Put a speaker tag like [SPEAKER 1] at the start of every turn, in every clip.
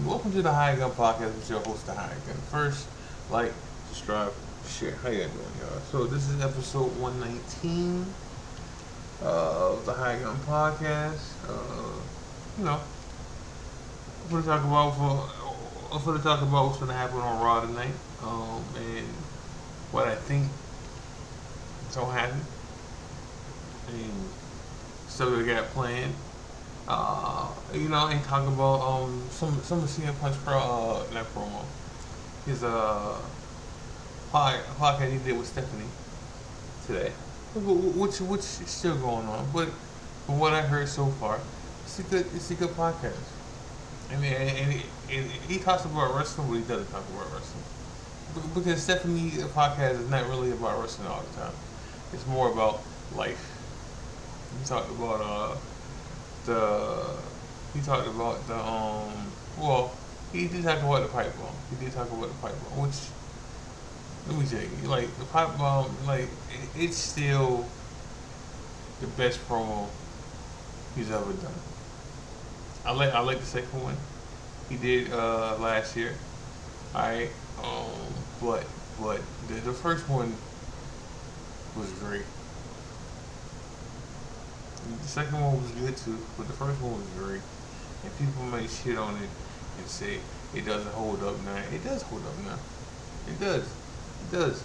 [SPEAKER 1] Welcome to the Hired Gun Podcast with your host, the Hired Gun. First, like, subscribe, share. How you doing, y'all? So this is episode 119 of the Hired Gun Podcast. You know, I'm gonna talk about what's gonna happen on Raw tonight, and what I think is gonna happen, and stuff that I got planned. And talk about some of CM Punk's not promo, his podcast he did with Stephanie today, which is still going on. But from what I heard so far, it's a good podcast. And he talks about wrestling, but he doesn't talk about wrestling. Because Stephanie's podcast is not really about wrestling all the time. It's more about life. He talked about the he talked about the well he did talk about the pipe bomb. He did talk about the pipe bomb, which let me tell you, like the pipe bomb, it's still the best promo he's ever done. I like the second one he did last year. Alright. But the first one was great. The second one was good too, but the first one was great. And people may shit on it and say it doesn't hold up now. It does hold up now. It does. It does.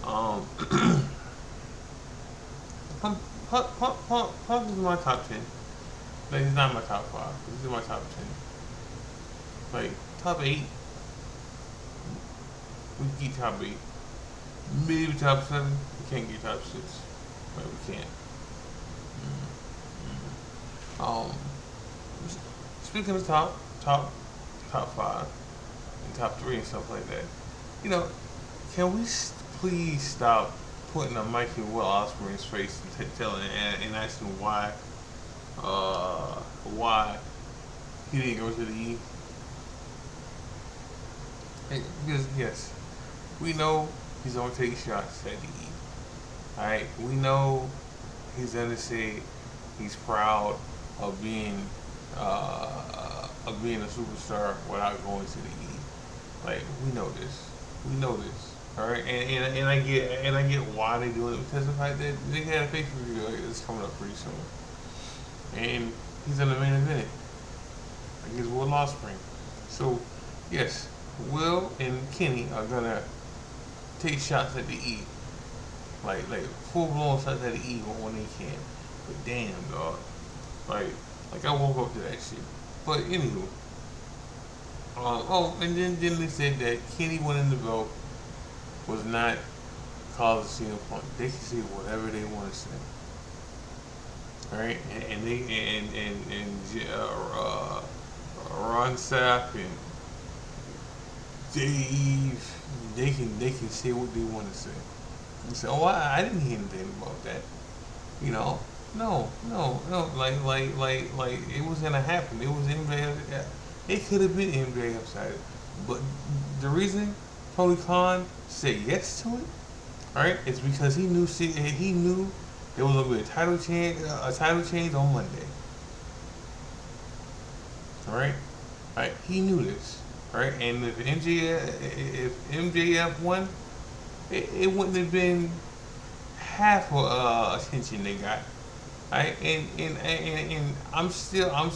[SPEAKER 1] Um, Punk is my top 10. Like, he's not my top 5. He's in my top 10. Like, top 8. We can get top 8. Maybe top 7. We can't get top 6. Like, we can't. Um, Speaking of top 5 and top 3 and stuff like that, can we please stop putting a mic in Will Ospreay's face and telling and asking why he didn't go to the E? Because yes, we know he's gonna take shots at the E. All right, we know he's gonna say he's proud of being a superstar without going to the E. Like, we know this. We know this. All right, and I get why they do it, because the fact that they got a pay-per-view that's coming up pretty soon, and he's in the main event against Will Ospreay. So yes, Will and Kenny are gonna take shots at the E, like full blown shots at the E when they can. But damn, dog. Like I woke up to that shit. But anywho, and then they said that Kenny winning the belt was not cause of CM Punk. They can say whatever they want to say. All right, and Ron Sapp and Dave, they can say what they want to say. And say, oh, I didn't hear anything about that. No. Like it was gonna happen. It was MJ. It could have been MJ upside, but the reason Tony Khan said yes to it, all right, is because he knew there was gonna be a title change on Monday. All right, he knew this, all right, and if MJF won, it wouldn't have been half of attention they got. Right, and I'm still on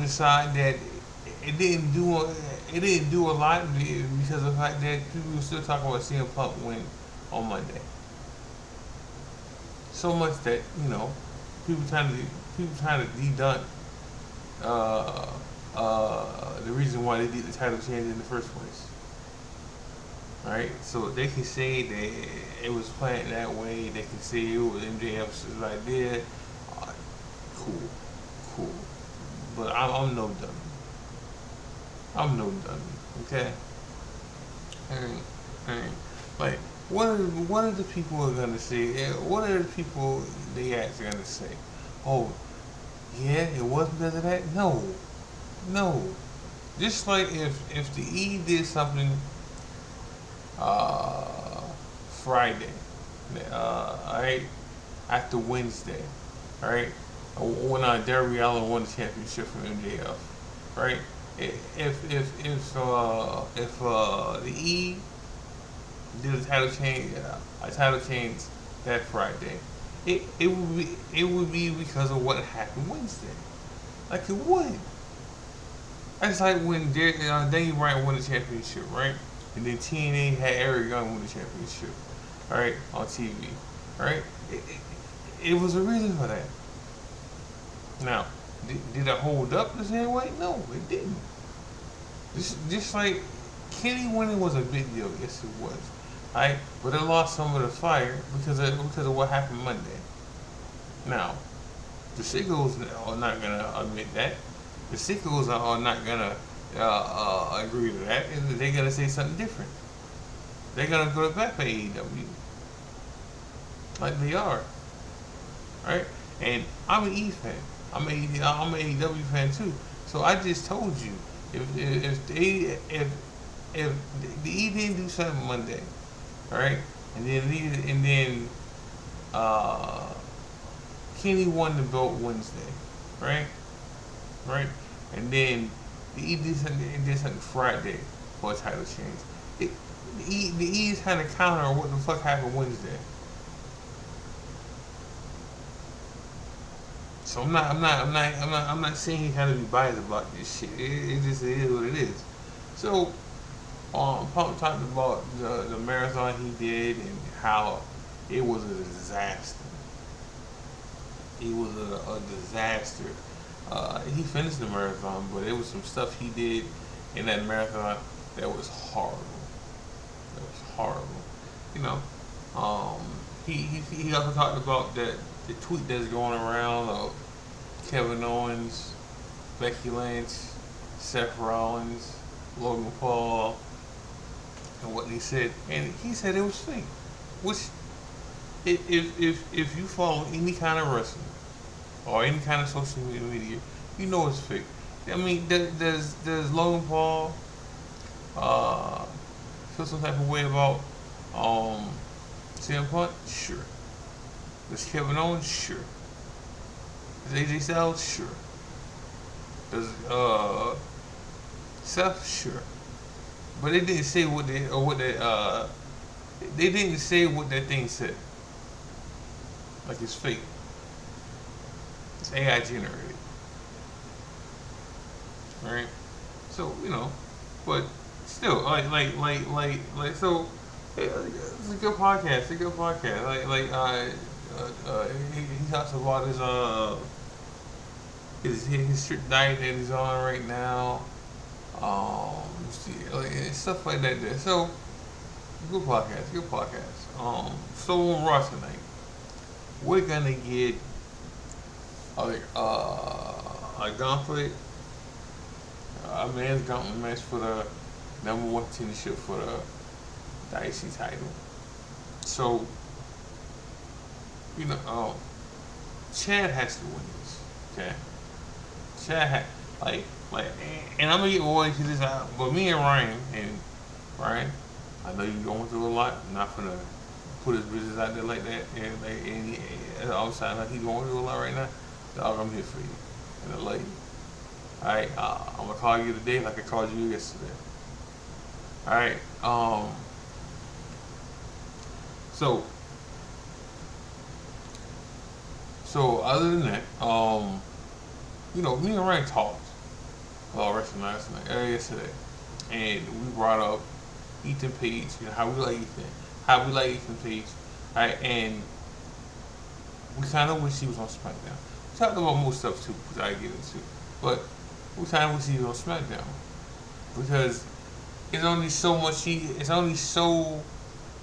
[SPEAKER 1] the side that it didn't do a lot because of the fact that people were still talking about CM Punk win on Monday. So much that people trying to dedunk the reason why they did the title change in the first place. Right, so they can say that it was planned that way. They can say it was MJF's idea. Cool. But I'm no dummy. I'm no dummy. Okay. Alright. Like, what are the people are gonna say? What are the people they actually gonna say? Oh, yeah, it was because of that. No. Just like if the E did something. Friday, alright, after Wednesday, alright, when Darby Allin won the championship from MJF, right? If the E did a title change that Friday, it would be because of what happened Wednesday. Like it would. That's like when Daniel Bryan won the championship, right? And then TNA had Eric Gunn win the championship, all right, on TV, right? It was a reason for that. Now, did it hold up the same way? No, it didn't. Just like Kenny winning was a big deal, yes it was, right? But it lost some of the fire because of what happened Monday. Now, the Sickles are not gonna admit that. The Sickles are not gonna agree to that, and they're gonna say something different. They're gonna go back to AEW, like they are, right? And I'm an E fan. I'm an AEW fan too. So I just told you, if the E didn't do something Monday, right, and then uh, Kenny won the belt Wednesday, right? Right? And then the E did something Friday for a title change. It, the E is kind of counter on what the fuck happened Wednesday. So I'm not saying he had to be biased about this shit. It just is what it is. So, Pump talked about the marathon he did and how it was a disaster. It was a disaster. He finished the marathon, but it was some stuff he did in that marathon that was horrible. That was horrible. You know, um, he also talked about that the tweet that's going around of Kevin Owens, Becky Lynch, Seth Rollins, Logan Paul, and what they said, and he said it was fake. Which, if you follow any kind of wrestling or any kind of social media, you know it's fake. I mean, does Logan Paul uh, feel some type of way about um, CM Punk? Sure. Does Kevin Owens? Sure. Does AJ Styles? Sure. Does Seth? Sure. But they didn't say they didn't say what that thing said. Like it's fake. It's AI generated, right? So but still, so. It's a good podcast. It's a good podcast. He talks about his strict diet that he's on right now. Stuff like that. There. So good podcast. Good podcast. So on Raw tonight, we're gonna get a gauntlet, a man's gauntlet match for the number one contendership for the IC title. So, Chad has to win this. Okay, Chad had like, and I'm gonna get more into this out. But me and Ryan, I know you're going through a lot. I'm not gonna put his business out there like that, and outside, like he's going through a lot right now. Dog, I'm here for you, and I love you. All right, I'm gonna call you today like I called you yesterday. All right, so other than that, me and Ryan talked about wrestling last night, yesterday, and we brought up Ethan Page, how we like Ethan Page, right? And we kind of wish he was on SmackDown. We talked about more stuff too, which I get into, but we kind of wish he was on SmackDown because it's only so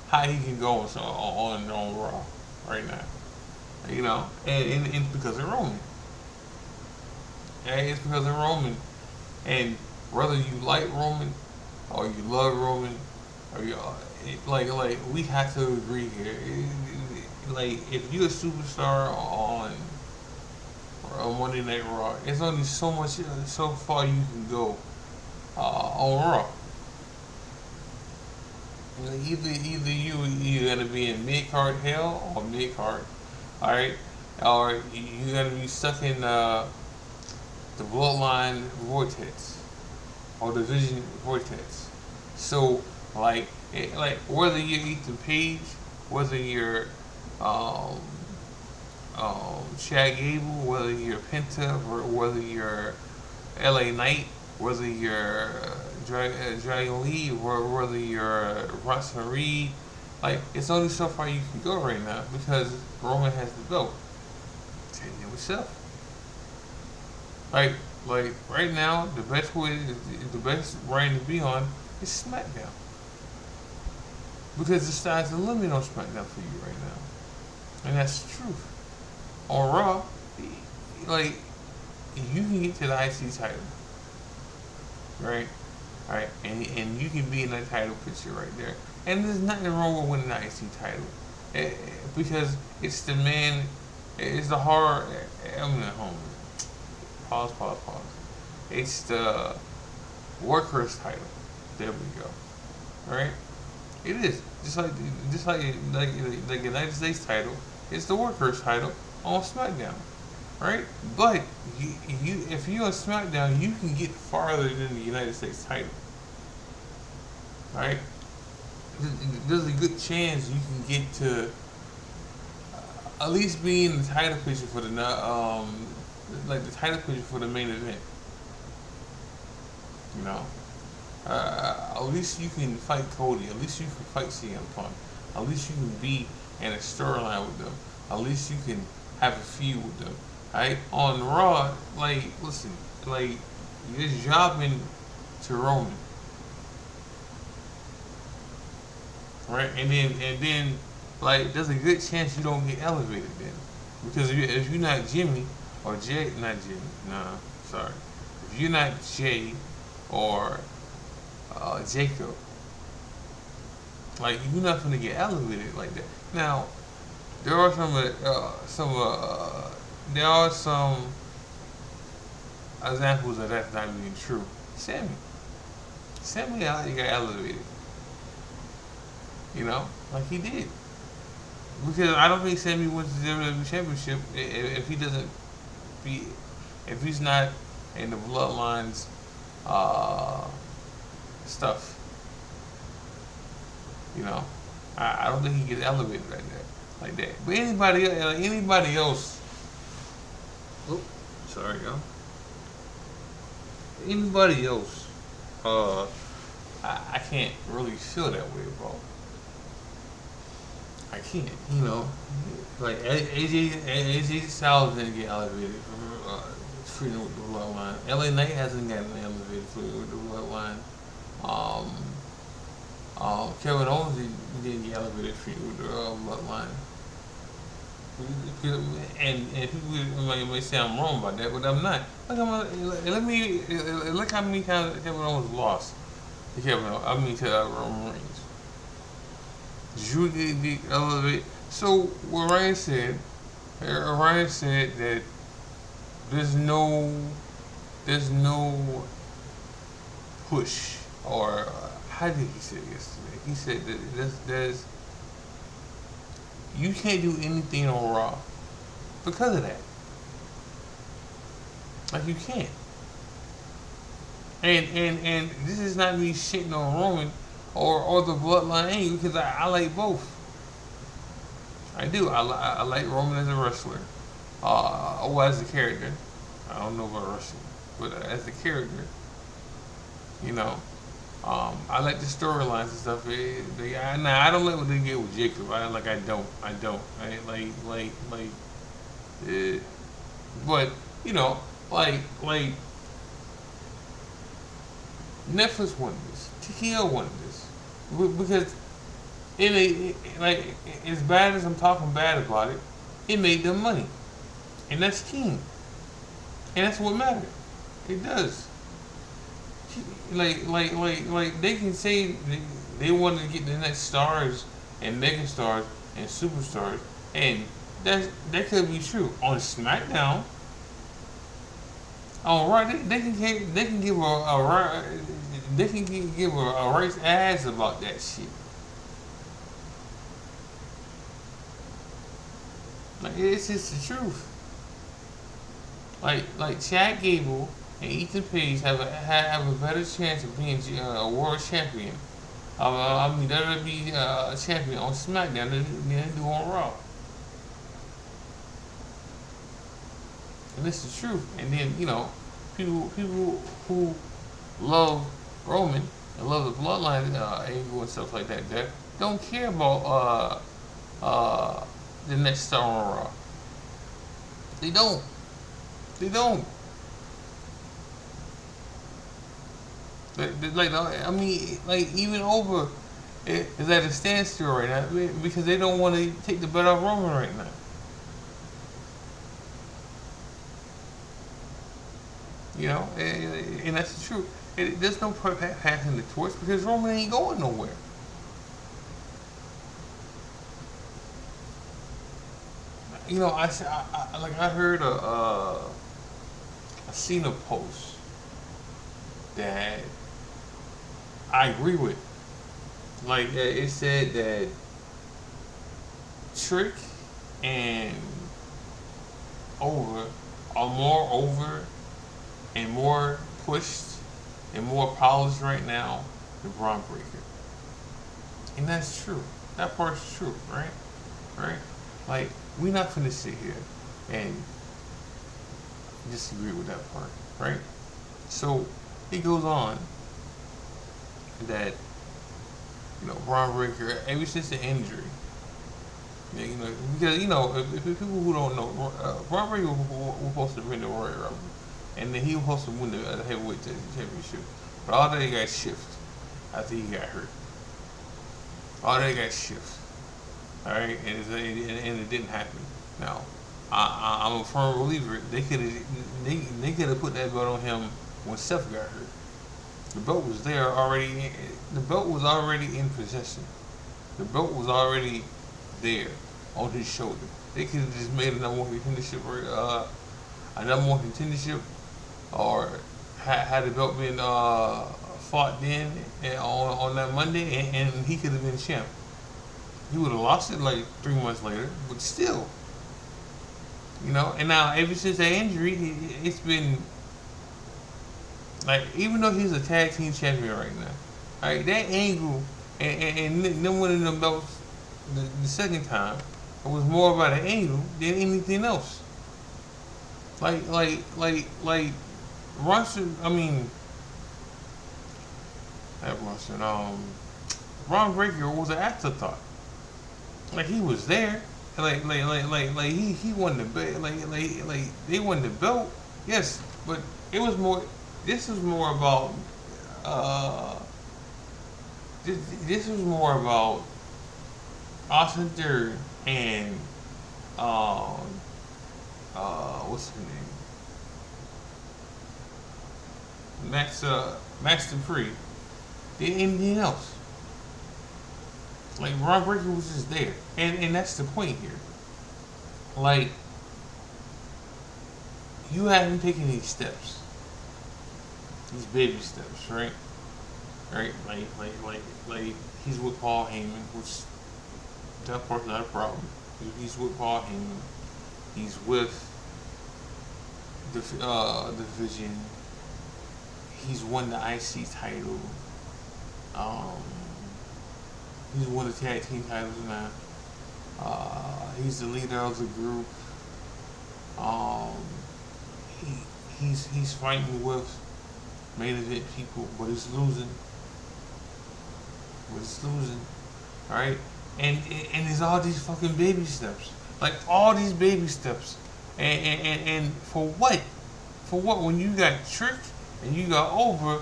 [SPEAKER 1] high he can go on Raw right now, and it's because of Roman. And it's because of Roman. And whether you like Roman or you love Roman, or we have to agree here. Like if you're a superstar on Monday Night Raw, it's only so far you can go on Raw. Either you're gonna be in mid card hell or mid card, all right, or you're gonna be stuck in the bloodline vortex or the vision vortex. So like whether you're Ethan Page, whether you're um, Chad Gable, whether you're Penta, or whether you're LA Knight, whether you're Dragon Lee, or whether you're Russell Reed, like it's only so far you can go right now because Roman has the belt. Tell you yourself. Like like right now, the best brand to be on is SmackDown because the sky's the limit on SmackDown for you right now, and that's the truth. On Raw, like you can get to the IC title, right? Right, and you can be in that title picture right there, and there's nothing wrong with winning the IC title, because it's the man, it's the hard. I'm at home. Pause, pause, pause. It's the workers title. There we go. All right, it is just like the United States title. It's the workers title on SmackDown, right? But if you're on SmackDown, you can get farther than the United States title, right? There's a good chance you can get to at least be in the title picture for the like the title picture for the main event. You know, at least you can fight Cody. At least you can fight CM Punk. At least you can be in a storyline with them. At least you can have a feud with them. Right? On Raw, like, listen, like, you're just jobbing to Roman. Right? And then, like, there's a good chance you don't get elevated then. Because if you're not Jimmy, or Jay, not Jimmy, nah, sorry. If you're not Jay or Jacob, like, you're not gonna get elevated like that. Now, there are there are some examples of that's not being true. Sammy got elevated, you know, like he did. Because I don't think Sammy wins the WWE Championship if he doesn't be, if he's not in the Bloodlines uh, stuff. You know, I don't think he gets elevated like that. But anybody else, oh, sorry, y'all. Anybody else, uh, I can't really feel that way about. I can't, you know. Like AJ Styles didn't get elevated from Freedom with the Bloodline. LA Knight hasn't gotten elevated with the Bloodline. Um, Kevin Owens didn't get elevated with the Bloodline. And people may say I'm wrong about that, but I'm not. Look how many times Kevin Owens lost to Roman Reigns. Drew did elevate. So what Ryan said that there's no push, or how did he say it yesterday? He said that there's you can't do anything on Raw because of that. Like you can't. And this is not me shitting on Roman or the Bloodline angle because I like both. I do. I like Roman as a wrestler, or as a character. I don't know about wrestling, but as a character, you know, I like the storylines and stuff. I don't like what they get with Jacob. I don't. Uh, but you know, like Netflix wanted this, TKO wanted this, because like as bad as I'm talking bad about it, it made them money, and that's king, and that's what matters. It does. Like they can say they want to get the next stars and mega stars and superstars, and that could be true on SmackDown. On Raw, they can give a race ass about that shit. Like it's just the truth. Like Chad Gable and Ethan Page have a better chance of being a world champion. I mean, WWE champion on SmackDown than they do on Raw. And this is the truth. And then people who love Roman and love the bloodline angle and stuff like that don't care about the next star on Raw. They don't. They don't. Like I mean, like even over is at a standstill right now because they don't want to take the bet off Roman right now. And that's the truth. There's no point passing the torch because Roman ain't going nowhere. I heard I seen a post that I agree with. Like it said that Trick and Over are more over and more pushed and more polished right now than Braun Breaker. And that's true. That part's true, right? Right? Like, we're not gonna sit here and disagree with that part, right? So it goes on that Braun Breaker ever since the injury, because if people who don't know, Braun Breaker was supposed to win the Royal Rumble, and then he was supposed to win the heavyweight championship, but all that got shifted after he got hurt. All that got shifted. All right, and it didn't happen. Now, I'm a firm believer they could have put that belt on him when Seth got hurt. The belt was there already. The belt was already in possession. The belt was already there on his shoulder. They could have just made a number one contendership, a number one contendership, or had the belt been fought then on that Monday, and he could have been champ. He would have lost it like 3 months later, but still, And now ever since that injury, it's been like even though he's a tag team champion right now, right? That angle and them winning the belts the second time, it was more about an angle than anything else. Like Russell. I mean, not Russell. Ron Breaker was an afterthought. Like he was there. Like he won the belt. Like they won the belt. Yes, but it was more. This was more about. This was more about Austin Theory and what's his name? Max Dupree. Than anything else. Like Ron Breaker was just there, and that's the point here. Like you haven't taken these steps, these baby steps, right? Right? Like he's with Paul Heyman, which that part's not a problem. He's with Paul Heyman. He's with the Vision. He's won the IC title. Um, he's won the tag team titles now. He's the leader of the group. Um, he's fighting with main event people, but he's losing. All right, and there's all these fucking baby steps, like all these baby steps, and for what? For what? When you got Trick and you got Over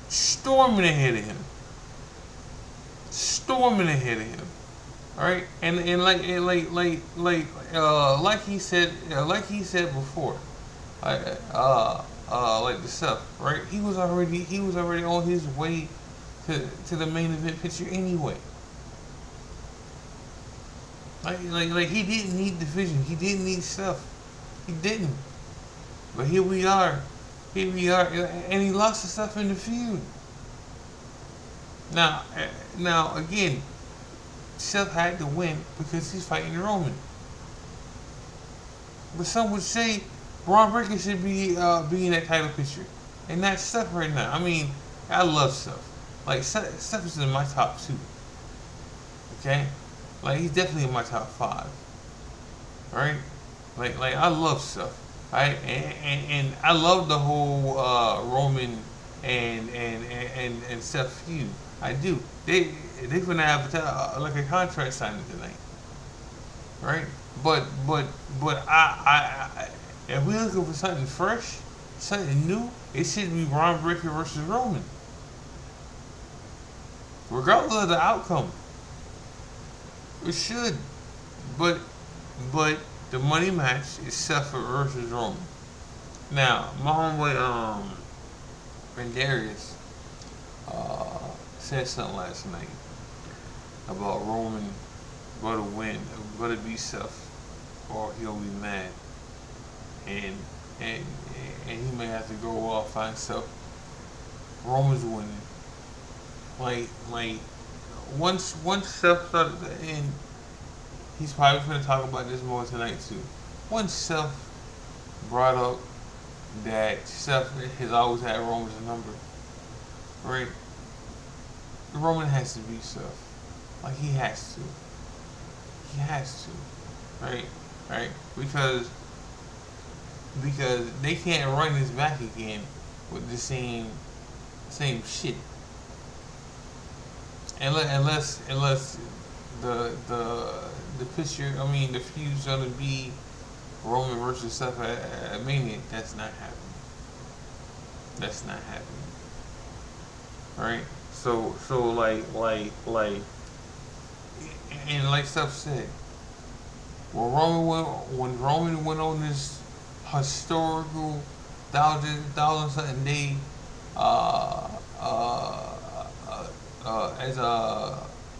[SPEAKER 1] storming ahead of him, all right, and like he said before, like the stuff, right? He was already on his way to the main event picture anyway. Like he didn't need division. He didn't need stuff. He didn't. But here we are, and he lost the stuff in the feud. Now again, Seth had to win because he's fighting Roman. But some would say Braun Breaker should be in that title picture, and not Steph right now. I mean, I love Steph. Like Steph is in my top two. Okay, like he's definitely in my top five. Right? Like I love Steph. Right? And I love the whole Roman and Steph feud. I do. They gonna have like a contract signing tonight, right? But but but if we're looking for something fresh, something new, it should be Braun Breaker versus Roman, regardless of the outcome. It should, but but the money match is Seth versus Roman. Now my homeboy Darius said something last night about Roman going to win, going to be Seth, or he'll be mad, and and and he may have to go off by himself. Roman's winning. Like once Seth started, and he's probably going to talk about this more tonight too. Once Seth brought up that Seth has always had Roman's number, right? Roman has to beat Seth. Like he has to. He has to. Right? Right? Because they can't run this back again with the same shit. Unless the picture, I mean the feud's gonna be Roman versus Seth at Mania. That's not happening. That's not happening. Right? So and like Steph said, when Roman went on this historical thousand something day uh, uh, as a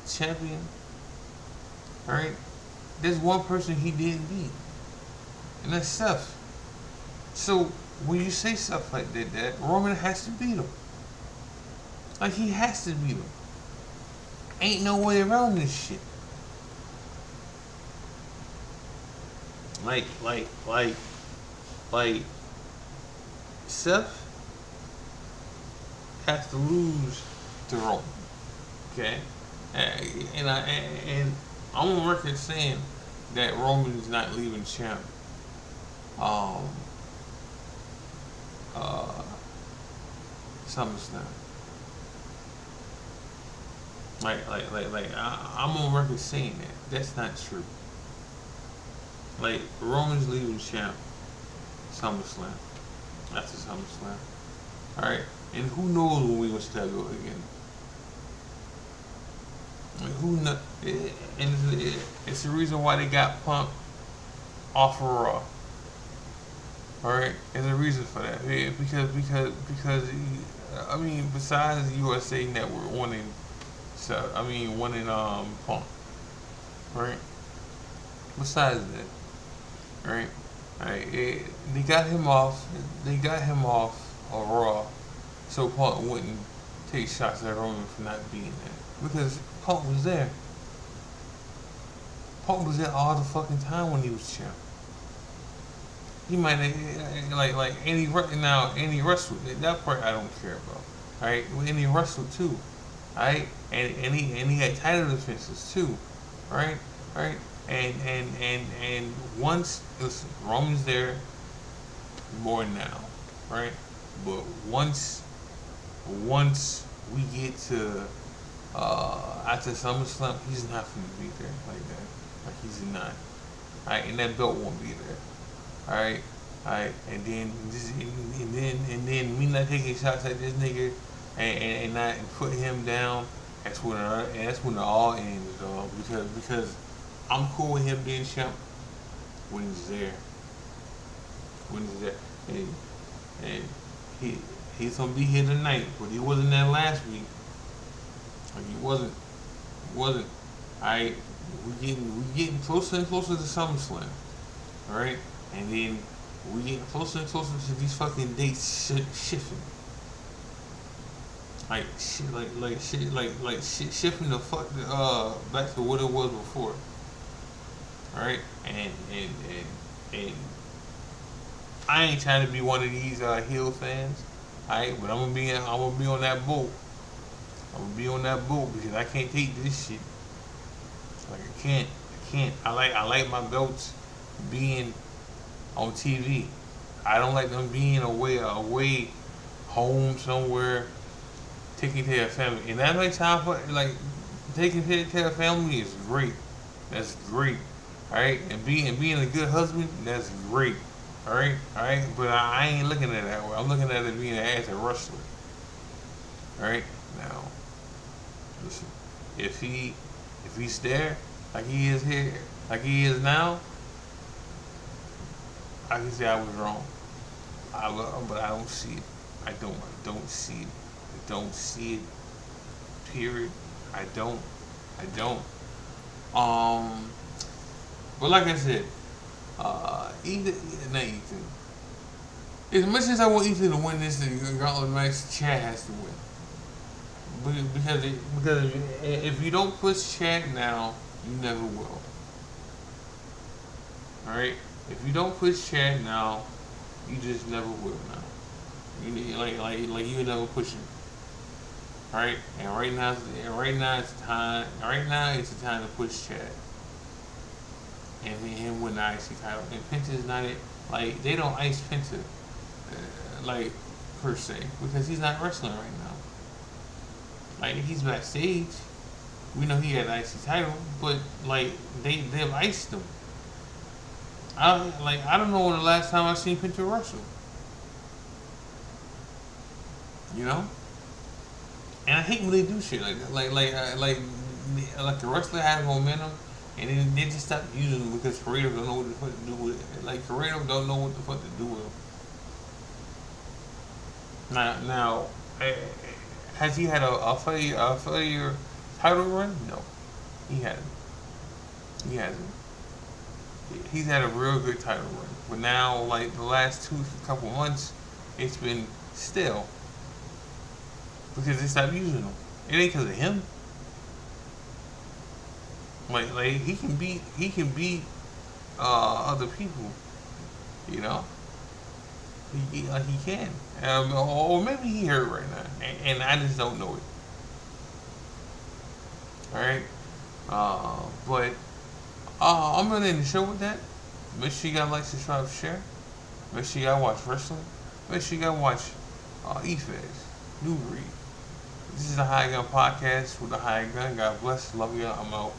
[SPEAKER 1] champion, right? There's one person he didn't beat, and that's Seth. So when you say stuff like that Roman has to beat him. Like he has to beat him. Ain't no way around this shit. Like, like, like, like, Seth has to lose to Roman. Okay, and I'm on record saying that Roman is not leaving champ. Um, uh, SummerSlam. I'm on record saying that. That's not true. Like, Roman's leaving champ SummerSlam. After SummerSlam. Alright? And who knows when we gonna see that go again? Like, who knows? And it's the reason why they got Punk off of Raw. Alright? There's a reason for that. Yeah, because I mean, besides the USA Network wanting wanting Punk. Right? Besides that. Right? They got him off. They got him off of Raw, so Punk wouldn't take shots at Roman for not being there because Punk was there. Punk was there all the fucking time when he was champ. He might like any now any wrestled that part I don't care about. Alright, any wrestled too. Alright, and he had title defenses too. Right, right. And once listen, Roman's there more now, right? But once we get to after SummerSlam, he's not gonna be there like that. Like he's not. Alright, and that belt won't be there. Alright, alright, and then me not taking shots at this nigga and not put him down. That's when it all ends, dog. Because I'm cool with him being champ when he's there. When he's there. And he's gonna be here tonight, but he wasn't there last week. Like he wasn't. Alright, we getting closer and closer to SummerSlam. Alright? And then we getting closer and closer to these fucking dates shifting. Like shit shifting the fuck back to what it was before. Alright? And I ain't trying to be one of these heel fans. Alright, but I'm gonna be on that boat. I'm gonna be on that boat because I can't take this shit. Like I can't. I like my belts being on TV. I don't like them being away home somewhere taking care of family. And that makes time for like taking care of family is great. That's great. Alright? And being a good husband, that's great. Alright? But I ain't looking at it that way. I'm looking at it being as a wrestler. Alright? Now, listen. If he if he's there, like he is here, like he is now, I can say I was wrong. But I don't see it. I don't see it. I don't see it. Period. I don't. I don't. Um, but like I said, Ethan, not Ethan. As much as I want Ethan to win this, the Gauntlet match, Chad has to win. Because if you don't push Chad now, you never will. All right. If you don't push Chad now, you just never will now. You need like you never push him. Right? And right now it's time. Right now it's the time to push Chad and him win the IC title. And Penta's not it. Like they don't ice Penta, like per se, because he's not wrestling right now. Like he's backstage. We know he had the IC title, but like they've iced him. I don't know when the last time I seen Penta wrestle. You know. And I hate when they do shit like that. Like the wrestler has momentum, and then they just stop using them because creative don't know what the fuck to do with it. Like creative don't know what the fuck to do with them. Now, has he had a failure title run? No, he hasn't. He hasn't. He's had a real good title run, but now like the last couple months, it's been stale because they stopped using him. It ain't because of him. Like he can beat other people, you know. He can, or maybe he hurt right now, and I just don't know it. All right, but I'm gonna end the show with that. Make sure you guys like, subscribe, share. Make sure you guys watch wrestling. Make sure you guys watch E-Feds, New Breed. This is the High Gun Podcast with the High Gun. God bless. Love you. I'm out.